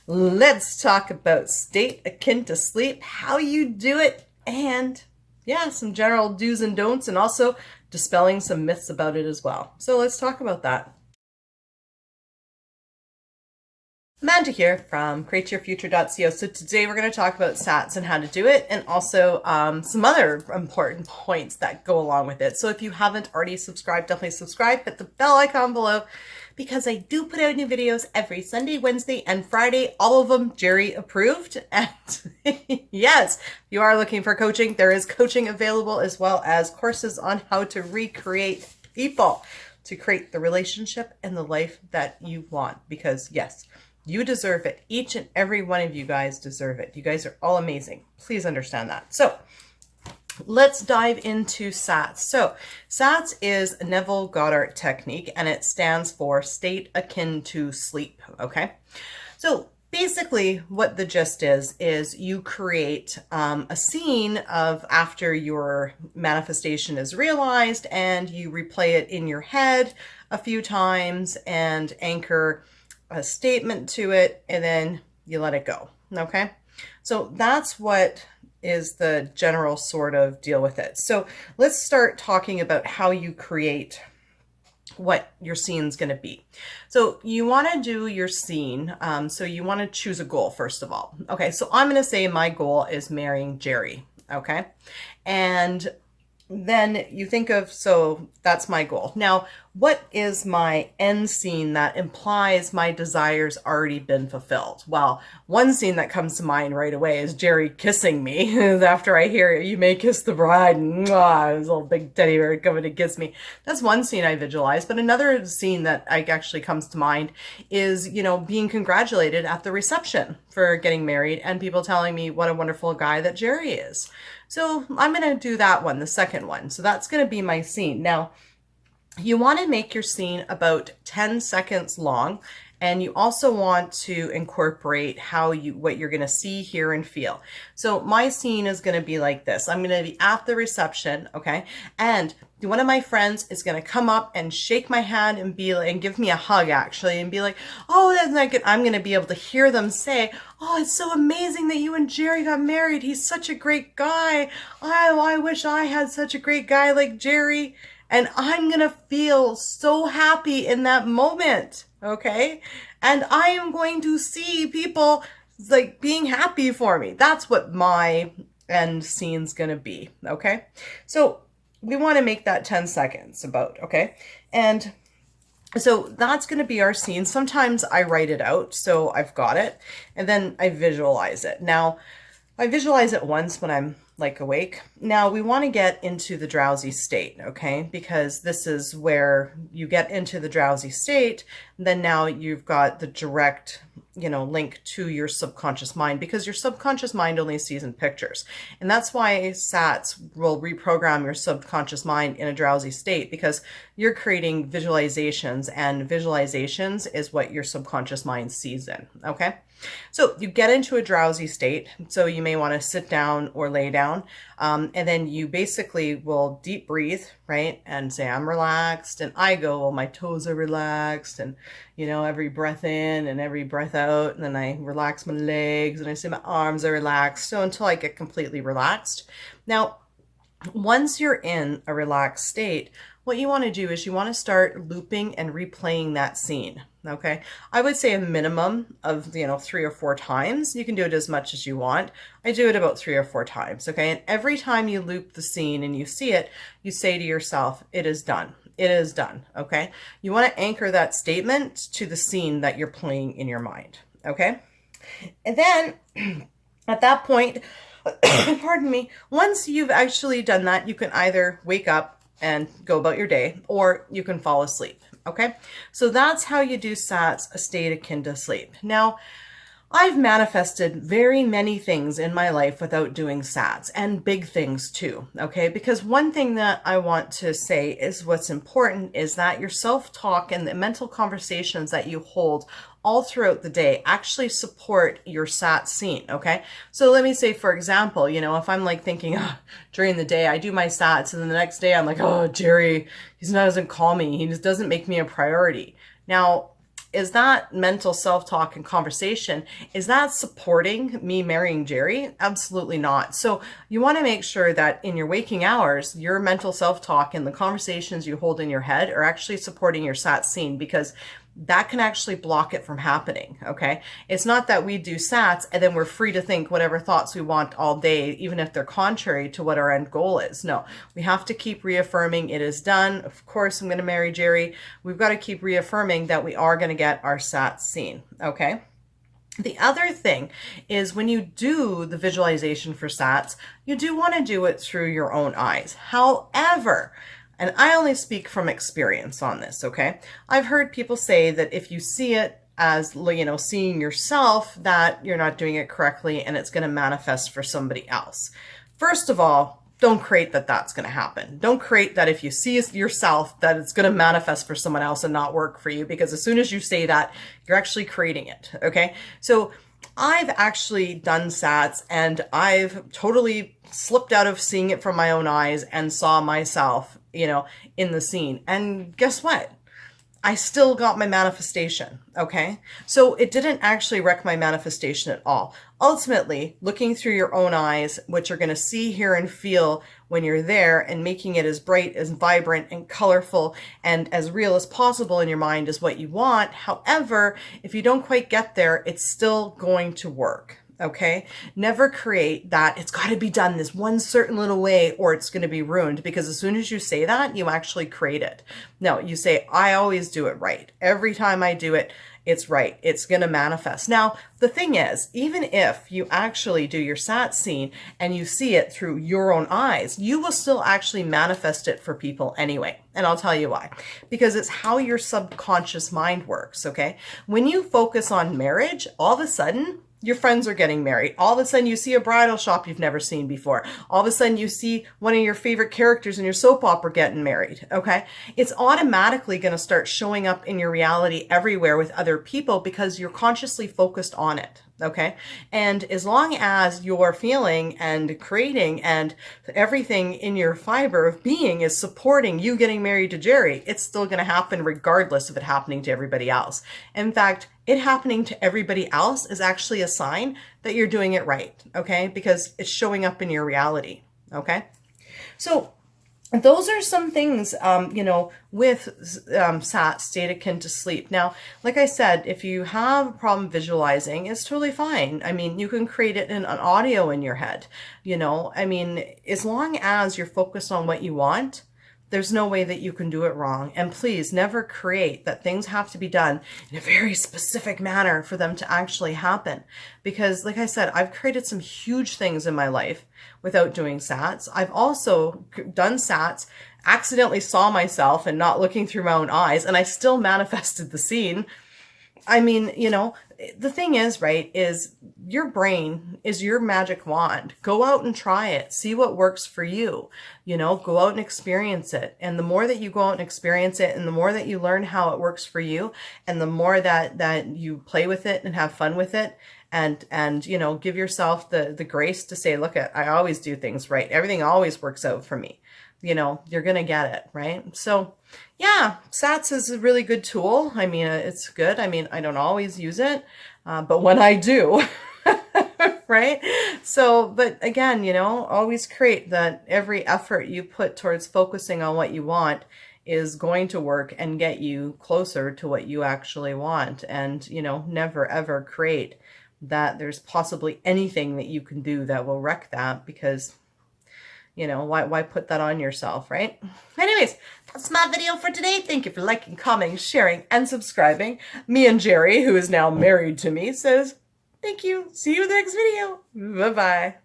Let's talk about state akin to sleep, how you do it, and yeah, some general do's and don'ts, and also dispelling some myths about it as well. So let's talk about that. Amanda here from createyourfuture.co. So today we're going to talk about SATS and how to do it, and also some other important points that go along with it. So if you haven't already subscribed, definitely subscribe, hit the bell icon below, because I do put out new videos every Sunday, Wednesday, and Friday, all of them Jerry approved. And yes, if you are looking for coaching, there is coaching available, as well as courses on how to recreate people to create the relationship and the life that you want, because yes, you deserve it. Each and every one of you guys deserve it. You guys are all amazing. Please understand that. So let's dive into SATS. So SATS is a Neville Goddard technique, and it stands for state akin to sleep. Okay. So basically what the gist is you create a scene of after your manifestation is realized, and you replay it in your head a few times and anchor a statement to it, and then you let it go. Okay. So that's what is the general sort of deal with it. So let's start talking about how you create what your scene's going to be. So you want to do your scene. So you want to choose a goal first of all. Okay. So I'm going to say my goal is marrying Jerry. Okay. And then you think of, so that's my goal. Now, what is my end scene that implies my desires already been fulfilled? Well, one scene that comes to mind right away is Jerry kissing me after I hear you may kiss the bride, and his little big teddy bear coming to kiss me. That's one scene I visualize. But another scene that actually comes to mind is, being congratulated at the reception for getting married and people telling me what a wonderful guy that Jerry is. So I'm going to do that one, the second one. So that's going to be my scene. Now, you want to make your scene about 10 seconds long, and you also want to incorporate what you're going to see, hear, and feel. So my scene is going to be like this. I'm going to be at the reception, okay? And one of my friends is going to come up and shake my hand and give me a hug, actually, and be like, "Oh, that's not good." I'm going to be able to hear them say, "Oh, it's so amazing that you and Jerry got married. He's such a great guy. I wish I had such a great guy like Jerry." And I'm going to feel so happy in that moment. Okay. And I am going to see people like being happy for me. That's what my end scene's going to be. Okay. So we want to make that 10 seconds about. Okay. And so that's going to be our scene. Sometimes I write it out, so I've got it, and then I visualize it. Now, I visualize it once when I'm like awake. Now we want to get into the drowsy state, okay? Because this is where you get into the drowsy state. Then now you've got the direct, link to your subconscious mind, because your subconscious mind only sees in pictures. And that's why SATS will reprogram your subconscious mind in a drowsy state, because you're creating visualizations, and visualizations is what your subconscious mind sees in, okay? So you get into a drowsy state. So you may want to sit down or lay down. And then you basically will deep breathe, right? And say, "I'm relaxed." And I go, "Well, my toes are relaxed." And, every breath in and every breath out. And then I relax my legs, and I say my arms are relaxed. So until I get completely relaxed. Now, once you're in a relaxed state, what you want to do is you want to start looping and replaying that scene. Okay. I would say a minimum of, 3 or 4 times. You can do it as much as you want. I do it about 3 or 4 times. Okay. And every time you loop the scene and you see it, you say to yourself, "It is done. It is done." Okay. You want to anchor that statement to the scene that you're playing in your mind. Okay. And then at that point, pardon me, once you've actually done that, you can either wake up and go about your day, or you can fall asleep. Okay. So that's how you do SATS, a state akin to sleep. Now, I've manifested very many things in my life without doing SATS, and big things too. Okay. Because one thing that I want to say is what's important is that your self-talk and the mental conversations that you hold all throughout the day actually support your SATS scene. Okay. So let me say, for example, if I'm like thinking during the day, I do my SATS, and then the next day I'm like, "Oh, Jerry, he doesn't call me. He just doesn't make me a priority." Now, is that mental self-talk and conversation, is that supporting me marrying Jerry? Absolutely not. So you want to make sure that in your waking hours, your mental self-talk and the conversations you hold in your head are actually supporting your SATS scene, because that can actually block it from happening, okay? It's not that we do SATs and then we're free to think whatever thoughts we want all day, even if they're contrary to what our end goal is. No, we have to keep reaffirming it is done. Of course, I'm going to marry Jerry. We've got to keep reaffirming that we are going to get our SATs seen, okay? The other thing is when you do the visualization for SATs, you do want to do it through your own eyes. However, and I only speak from experience on this, okay? I've heard people say that if you see it as, you know, seeing yourself, that you're not doing it correctly and it's going to manifest for somebody else. First of all, don't create that that's going to happen. Don't create that if you see yourself that it's going to manifest for someone else and not work for you, because as soon as you say that, you're actually creating it, okay? So I've actually done SATs and I've totally slipped out of seeing it from my own eyes and saw myself, you know, in the scene. And guess what? I still got my manifestation, okay? So it didn't actually wreck my manifestation at all. Ultimately, looking through your own eyes, what you're gonna see, hear, and feel when you're there, and making it as bright, as vibrant, and colorful, and as real as possible in your mind is what you want. However, if you don't quite get there, it's still going to work. Okay, never create that it's got to be done this one certain little way or it's going to be ruined, because as soon as you say that, you actually create it. No, you say, I always do it right. Every time I do it, it's right. It's going to manifest. Now, the thing is, even if you actually do your SAT scene and you see it through your own eyes, you will still actually manifest it for people anyway. And I'll tell you why. Because it's how your subconscious mind works, okay? When you focus on marriage, all of a sudden, your friends are getting married. All of a sudden you see a bridal shop you've never seen before. All of a sudden you see one of your favorite characters in your soap opera getting married, okay? It's automatically going to start showing up in your reality everywhere with other people because you're consciously focused on it, okay? And as long as you're feeling and creating and everything in your fiber of being is supporting you getting married to Jerry, it's still going to happen regardless of it happening to everybody else. In fact, it happening to everybody else is actually a sign that you're doing it right, okay? Because it's showing up in your reality, okay? So those are some things, you know, with SAT, state akin to sleep. Now, like I said, if you have a problem visualizing, it's totally fine. I mean, you can create it in an audio in your head, you know? I mean, as long as you're focused on what you want, there's no way that you can do it wrong. And please never create that things have to be done in a very specific manner for them to actually happen. Because like I said, I've created some huge things in my life without doing SATs. I've also done SATs, accidentally saw myself and not looking through my own eyes, and I still manifested the scene. I mean, you know, the thing is, right, is your brain is your magic wand. Go out and try it. See what works for you. You know, go out and experience it. And the more that you go out and experience it, and the more that you learn how it works for you, and the more that you play with it and have fun with it, and you know, give yourself the grace to say, look, I always do things right. Everything always works out for me. You know, you're going to get it, right? So yeah, SATS is a really good tool. I mean, it's good. I mean, I don't always use it, but when I do, right? So, but again, you know, always create that every effort you put towards focusing on what you want is going to work and get you closer to what you actually want. And, you know, never ever create that there's possibly anything that you can do that will wreck that, because you know, why put that on yourself, right? Anyways, that's my video for today. Thank you for liking, commenting, sharing, and subscribing. Me and Jerry, who is now married to me, says thank you. See you in the next video. Bye-bye.